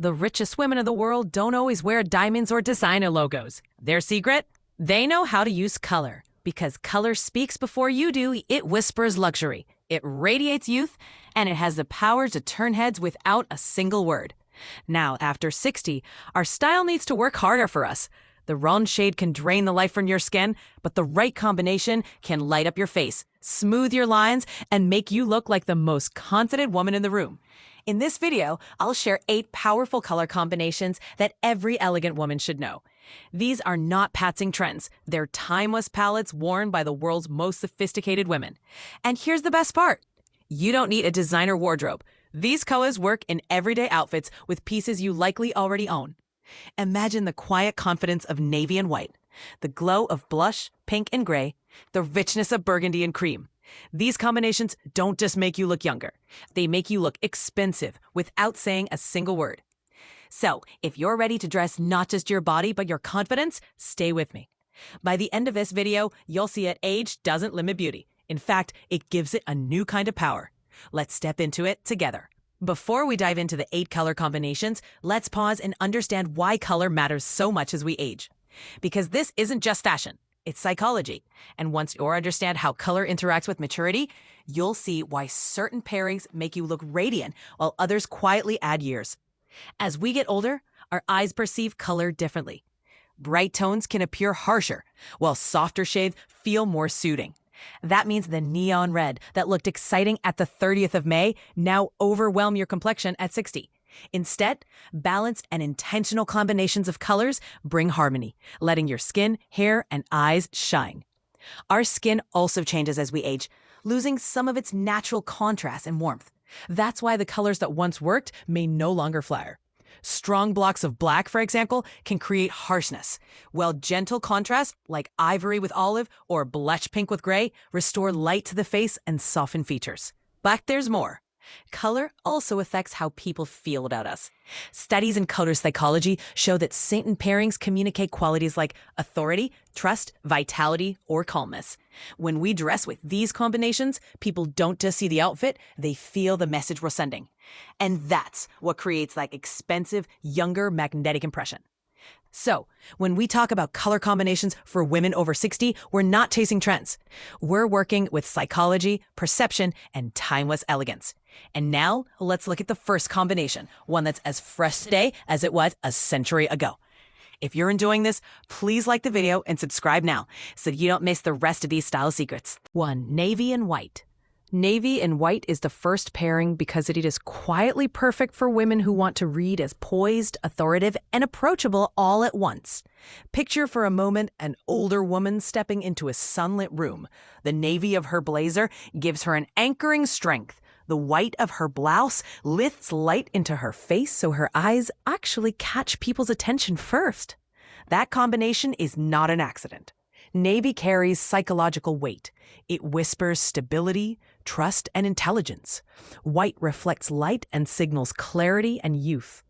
The richest women in the world don't always wear diamonds or designer logos. Their secret? They know how to use color. Because color speaks before you do, it whispers luxury. It radiates youth, and it has the power to turn heads without a single word. Now, after 60, our style needs to work harder for us. The wrong shade can drain the life from your skin, but the right combination can light up your face, smooth your lines, and make you look like the most confident woman in the room. In this video, I'll share 8 powerful color combinations that every elegant woman should know. These are not passing trends. They're timeless palettes worn by the world's most sophisticated women. And here's the best part. You don't need a designer wardrobe. These colors work in everyday outfits with pieces you likely already own. Imagine the quiet confidence of navy and white, the glow of blush, pink, and gray, the richness of burgundy and cream. These combinations don't just make you look younger. They make you look expensive without saying a single word. So, if you're ready to dress not just your body but your confidence, stay with me. By the end of this video, you'll see that age doesn't limit beauty. In fact, it gives it a new kind of power. Let's step into it together. Before we dive into the 8 color combinations, let's pause and understand why color matters so much as we age. Because this isn't just fashion, it's psychology. And once you understand how color interacts with maturity, you'll see why certain pairings make you look radiant while others quietly add years. As we get older, our eyes perceive color differently. Bright tones can appear harsher, while softer shades feel more soothing. That means the neon red that looked exciting at the 30th of May now overwhelm your complexion at 60. Instead, balanced and intentional combinations of colors bring harmony, letting your skin, hair, and eyes shine. Our skin also changes as we age, losing some of its natural contrast and warmth. That's why the colors that once worked may no longer flatter. Strong blocks of black, for example, can create harshness, while gentle contrasts like ivory with olive or blush pink with gray restore light to the face and soften features. But there's more. Color also affects how people feel about us. Studies in color psychology show that certain pairings communicate qualities like authority, trust, vitality, or calmness. When we dress with these combinations, people don't just see the outfit, they feel the message we're sending. And that's what creates that expensive, younger, magnetic impression. So, when we talk about color combinations for women over 60, we're not chasing trends. We're working with psychology, perception, and timeless elegance. And now, let's look at the first combination, one that's as fresh today as it was a century ago. If you're enjoying this, please like the video and subscribe now so you don't miss the rest of these style secrets. 1. Navy and white. Navy and white is the first pairing because it is quietly perfect for women who want to read as poised, authoritative, and approachable all at once. Picture for a moment an older woman stepping into a sunlit room. The navy of her blazer gives her an anchoring strength. The white of her blouse lifts light into her face so her eyes actually catch people's attention first. That combination is not an accident. Navy carries psychological weight. It whispers stability, trust, and intelligence. White reflects light and signals clarity and youth.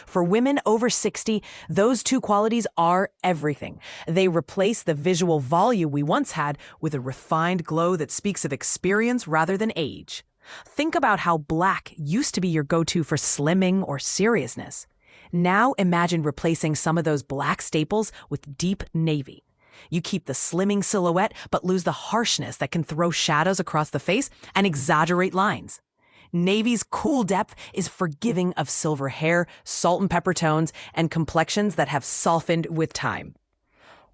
For women over 60, those 2 qualities are everything. They replace the visual volume we once had with a refined glow that speaks of experience rather than age. Think about how black used to be your go-to for slimming or seriousness. Now imagine replacing some of those black staples with deep navy. You keep the slimming silhouette, but lose the harshness that can throw shadows across the face and exaggerate lines. Navy's cool depth is forgiving of silver hair, salt and pepper tones, and complexions that have softened with time.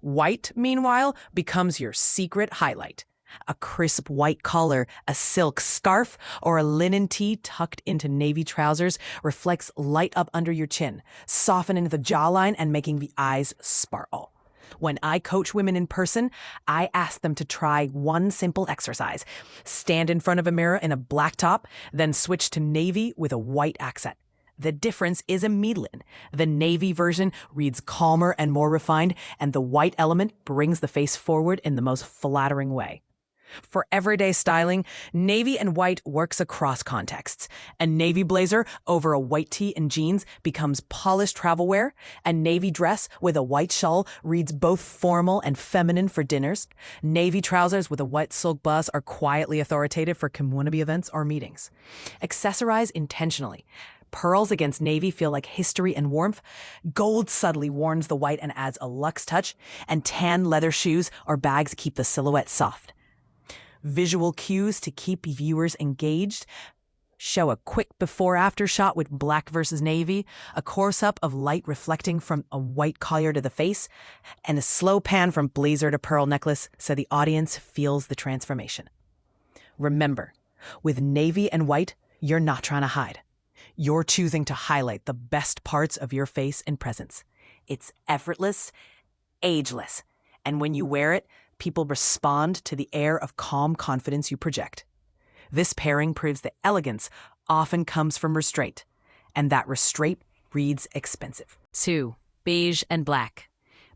White, meanwhile, becomes your secret highlight. A crisp white collar, a silk scarf, or a linen tee tucked into navy trousers reflects light up under your chin, softening the jawline and making the eyes sparkle. When I coach women in person, I ask them to try one simple exercise. Stand in front of a mirror in a black top, then switch to navy with a white accent. The difference is immediate. The navy version reads calmer and more refined, and the white element brings the face forward in the most flattering way. For everyday styling, navy and white works across contexts. A navy blazer over a white tee and jeans becomes polished travel wear. A navy dress with a white shawl reads both formal and feminine for dinners. Navy trousers with a white silk blouse are quietly authoritative for community events or meetings. Accessorize intentionally. Pearls against navy feel like history and warmth. Gold subtly warms the white and adds a luxe touch. And tan leather shoes or bags keep the silhouette soft. Visual cues to keep viewers engaged. Show a quick before-after shot with black versus navy, a close-up of light reflecting from a white collar to the face, and a slow pan from blazer to pearl necklace so the audience feels the transformation. Remember, with navy and white, you're not trying to hide. You're choosing to highlight the best parts of your face and presence. It's effortless, ageless, and when you wear it, people respond to the air of calm confidence you project. This pairing proves that elegance often comes from restraint, and that restraint reads expensive. 2. Beige and black.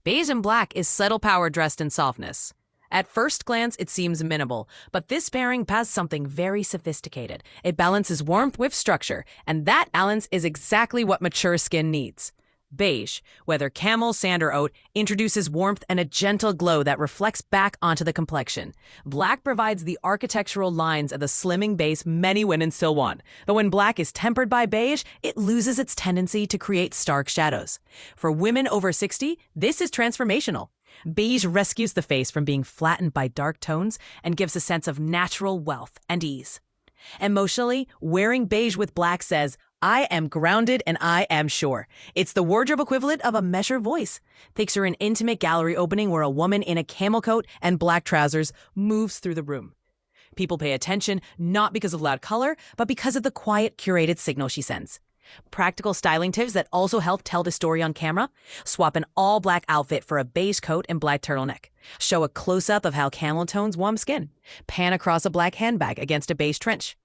Beige and black is subtle power dressed in softness. At first glance, it seems minimal, but this pairing has something very sophisticated. It balances warmth with structure, and that balance is exactly what mature skin needs. Beige, whether camel, sand, or oat, introduces warmth and a gentle glow that reflects back onto the complexion. Black provides the architectural lines of the slimming base many women still want. But when black is tempered by beige, it loses its tendency to create stark shadows. For women over 60, this is transformational. Beige rescues the face from being flattened by dark tones and gives a sense of natural wealth and ease. Emotionally, wearing beige with black says, I am grounded and I am sure. It's the wardrobe equivalent of a measured voice. Picture an intimate gallery opening where a woman in a camel coat and black trousers moves through the room. People pay attention not because of loud color, but because of the quiet, curated signal she sends. Practical styling tips that also help tell the story on camera. Swap an all-black outfit for a beige coat and black turtleneck. Show a close-up of how camel tones warm skin. Pan across a black handbag against a beige trench.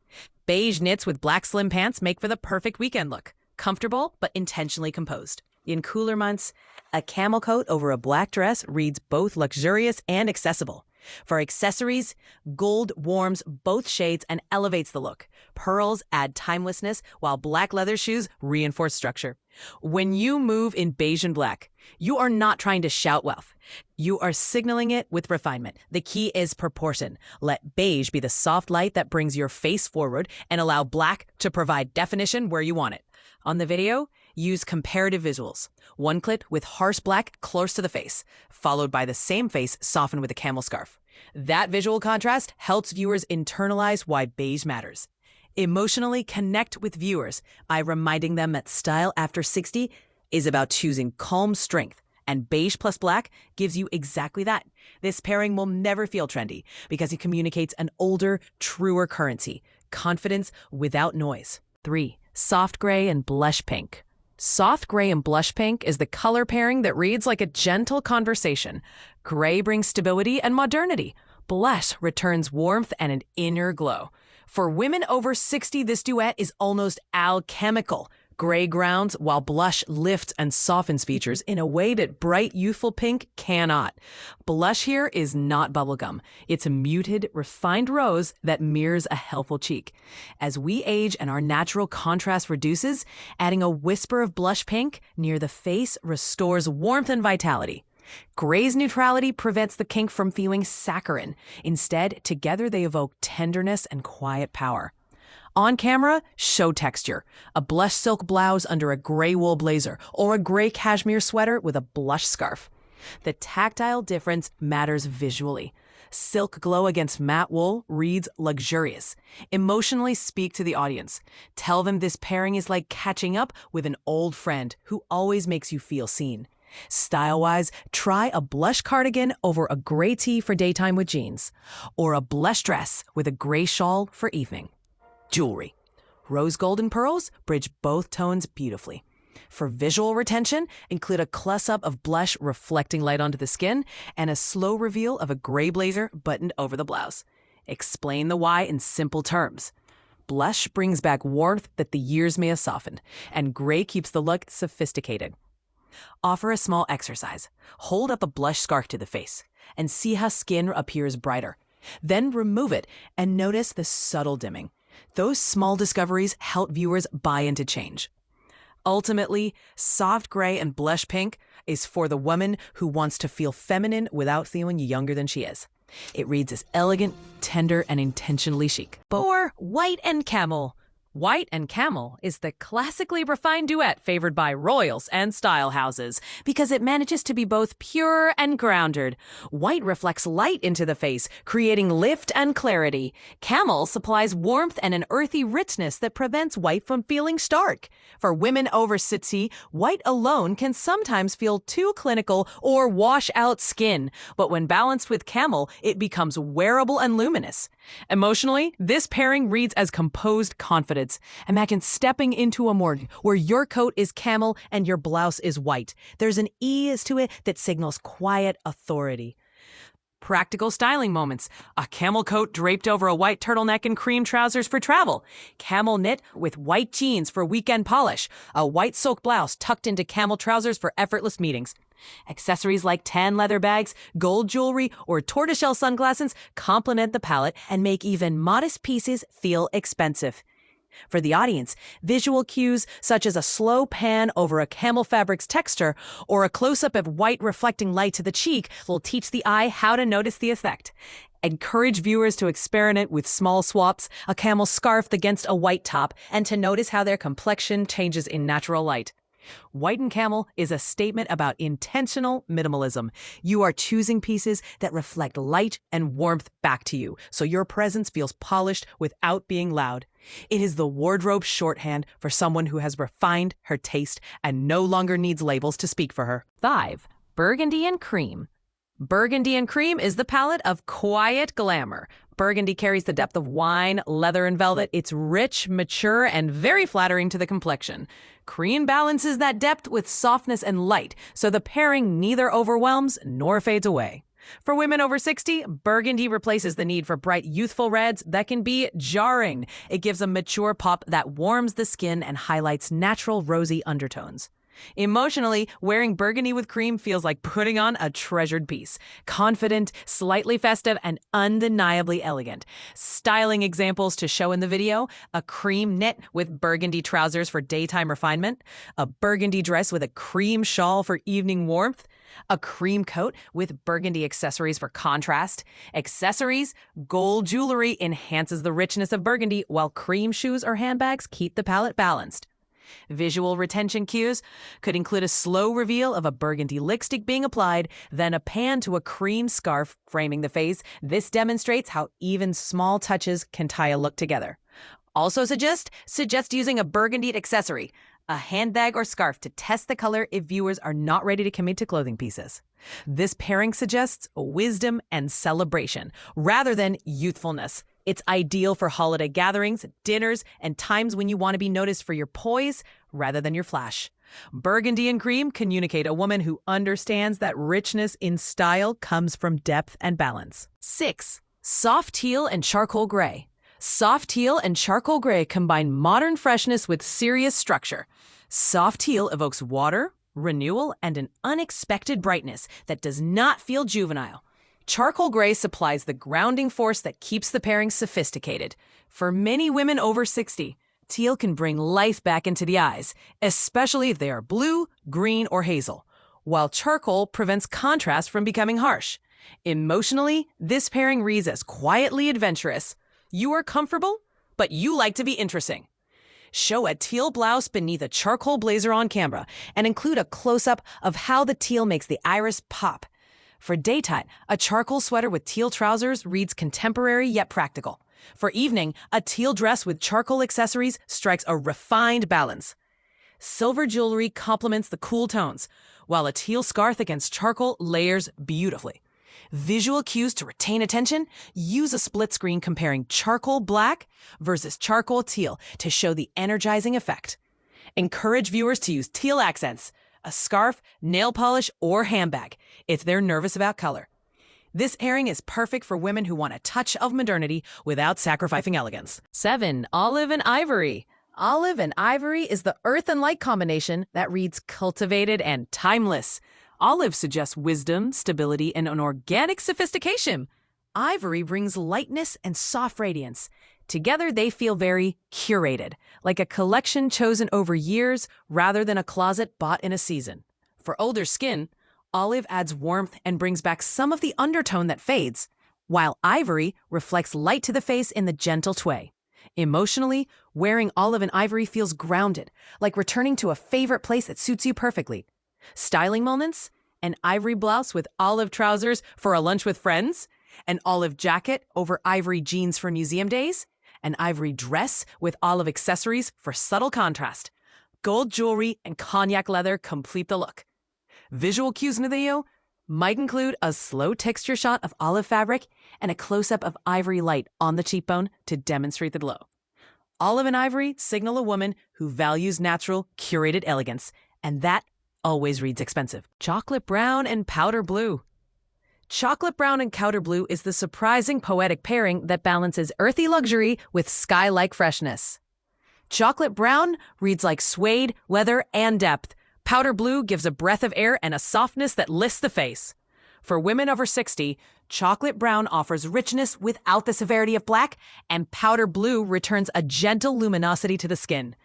Beige knits with black slim pants make for the perfect weekend look. Comfortable, but intentionally composed. In cooler months, a camel coat over a black dress reads both luxurious and accessible. For accessories, gold warms both shades and elevates the look. Pearls add timelessness, while black leather shoes reinforce structure. When you move in beige and black, you are not trying to shout wealth. You are signaling it with refinement. The key is proportion. Let beige be the soft light that brings your face forward and allow black to provide definition where you want it. On the video, use comparative visuals. One clip with harsh black close to the face, followed by the same face softened with a camel scarf. That visual contrast helps viewers internalize why beige matters. Emotionally connect with viewers by reminding them that style after 60 is about choosing calm strength, and beige plus black gives you exactly that. This pairing will never feel trendy because it communicates an older, truer currency, confidence without noise. 3. Soft gray and blush pink. Soft gray and blush pink is the color pairing that reads like a gentle conversation. Gray brings stability and modernity. Blush returns warmth and an inner glow. For women over 60, this duet is almost alchemical. Gray grounds while blush lifts and softens features in a way that bright, youthful pink cannot. Blush here is not bubblegum. It's a muted, refined rose that mirrors a healthful cheek. As we age and our natural contrast reduces, adding a whisper of blush pink near the face restores warmth and vitality. Gray's neutrality prevents the kink from feeling saccharine. Instead, together they evoke tenderness and quiet power. On camera, show texture. A blush silk blouse under a gray wool blazer, or a gray cashmere sweater with a blush scarf. The tactile difference matters visually. Silk glow against matte wool reads luxurious. Emotionally speak to the audience. Tell them this pairing is like catching up with an old friend who always makes you feel seen. Style-wise, try a blush cardigan over a gray tee for daytime with jeans, or a blush dress with a gray shawl for evening. Jewelry. Rose gold and pearls bridge both tones beautifully. For visual retention, include a close-up of blush reflecting light onto the skin and a slow reveal of a gray blazer buttoned over the blouse. Explain the why in simple terms. Blush brings back warmth that the years may have softened, and gray keeps the look sophisticated. Offer a small exercise. Hold up a blush scarf to the face and see how skin appears brighter. Then remove it and notice the subtle dimming. Those small discoveries help viewers buy into change. Ultimately, soft gray and blush pink is for the woman who wants to feel feminine without feeling younger than she is. It reads as elegant, tender, and intentionally chic. Or white and camel. White and camel is the classically refined duet favored by royals and style houses because it manages to be both pure and grounded. White reflects light into the face, creating lift and clarity. Camel supplies warmth and an earthy richness that prevents white from feeling stark. For women over 60, white alone can sometimes feel too clinical or wash out skin, but when balanced with camel, it becomes wearable and luminous. Emotionally, this pairing reads as composed confidence. Imagine stepping into a morning where your coat is camel and your blouse is white. There's an ease to it that signals quiet authority. Practical styling moments. A camel coat draped over a white turtleneck and cream trousers for travel. Camel knit with white jeans for weekend polish. A white silk blouse tucked into camel trousers for effortless meetings. Accessories like tan leather bags, gold jewelry, or tortoiseshell sunglasses complement the palette and make even modest pieces feel expensive. For the audience, visual cues such as a slow pan over a camel fabric's texture or a close-up of white reflecting light to the cheek will teach the eye how to notice the effect. Encourage viewers to experiment with small swaps, a camel scarf against a white top, and to notice how their complexion changes in natural light. White and camel is a statement about intentional minimalism. You are choosing pieces that reflect light and warmth back to you, so your presence feels polished without being loud. It is the wardrobe shorthand for someone who has refined her taste and no longer needs labels to speak for her. 5. Burgundy and cream. Burgundy and cream is the palette of quiet glamour. Burgundy carries the depth of wine, leather, and velvet. It's rich, mature, and very flattering to the complexion. Cream balances that depth with softness and light, so the pairing neither overwhelms nor fades away. For women over 60, burgundy replaces the need for bright, youthful reds that can be jarring. It gives a mature pop that warms the skin and highlights natural rosy undertones. Emotionally, wearing burgundy with cream feels like putting on a treasured piece. Confident, slightly festive, and undeniably elegant. Styling examples to show in the video: a cream knit with burgundy trousers for daytime refinement, a burgundy dress with a cream shawl for evening warmth, a cream coat with burgundy accessories for contrast. Accessories: gold jewelry enhances the richness of burgundy, while cream shoes or handbags keep the palette balanced. Visual retention cues could include a slow reveal of a burgundy lipstick being applied, then a pan to a cream scarf framing the face. This demonstrates how even small touches can tie a look together. Also suggest using a burgundy accessory, a handbag or scarf, to test the color if viewers are not ready to commit to clothing pieces. This pairing suggests wisdom and celebration rather than youthfulness. It's ideal for holiday gatherings, dinners, and times when you want to be noticed for your poise rather than your flash. Burgundy and cream communicate a woman who understands that richness in style comes from depth and balance. 6. Soft teal and charcoal gray. Soft teal and charcoal gray combine modern freshness with serious structure. Soft teal evokes water, renewal, and an unexpected brightness that does not feel juvenile. Charcoal gray supplies the grounding force that keeps the pairing sophisticated. For many women over 60, teal can bring life back into the eyes, especially if they are blue, green, or hazel, while charcoal prevents contrast from becoming harsh. Emotionally, this pairing reads as quietly adventurous. You are comfortable, but you like to be interesting. Show a teal blouse beneath a charcoal blazer on camera and include a close-up of how the teal makes the iris pop. For daytime, a charcoal sweater with teal trousers reads contemporary yet practical. For evening, a teal dress with charcoal accessories strikes a refined balance. Silver jewelry complements the cool tones, while a teal scarf against charcoal layers beautifully. Visual cues to retain attention: use a split screen comparing charcoal black versus charcoal teal to show the energizing effect. Encourage viewers to use teal accents, a scarf, nail polish, or handbag if they're nervous about color. This pairing is perfect for women who want a touch of modernity without sacrificing elegance. 7. Olive and ivory. Olive and ivory is the earth and light combination that reads cultivated and timeless. Olive suggests wisdom, stability, and an organic sophistication. Ivory brings lightness and soft radiance. Together, they feel very curated, like a collection chosen over years rather than a closet bought in a season. For older skin, olive adds warmth and brings back some of the undertone that fades, while ivory reflects light to the face in the gentle tway. Emotionally, wearing olive and ivory feels grounded, like returning to a favorite place that suits you perfectly. Styling moments? An ivory blouse with olive trousers for a lunch with friends? An olive jacket over ivory jeans for museum days? An ivory dress with olive accessories for subtle contrast? Gold jewelry and cognac leather complete the look. Visual cues in the video might include a slow texture shot of olive fabric and a close-up of ivory light on the cheekbone to demonstrate the glow. Olive and ivory signal a woman who values natural, curated elegance, and that always reads expensive. Chocolate brown and powder blue. Chocolate brown and powder blue is the surprising poetic pairing that balances earthy luxury with sky-like freshness. Chocolate brown reads like suede, leather, and depth. Powder blue gives a breath of air and a softness that lifts the face. For women over 60, chocolate brown offers richness without the severity of black, and powder blue returns a gentle luminosity to the skin.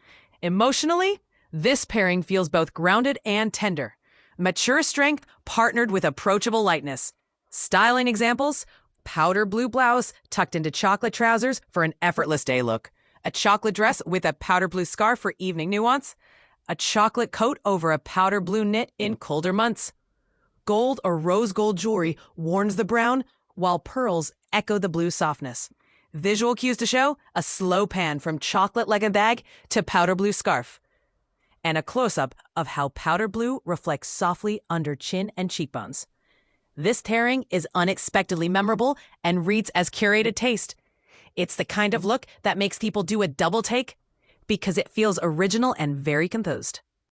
Emotionally, this pairing feels both grounded and tender. Mature strength partnered with approachable lightness. Styling examples: powder blue blouse tucked into chocolate trousers for an effortless day look. A chocolate dress with a powder blue scarf for evening nuance. A chocolate coat over a powder blue knit in colder months. Gold or rose gold jewelry warms the brown, while pearls echo the blue softness. Visual cues to show: a slow pan from chocolate legged bag to powder blue scarf. And a close-up of how powder blue reflects softly under chin and cheekbones. This pairing is unexpectedly memorable and reads as curated taste. It's the kind of look that makes people do a double take because it feels original and very composed.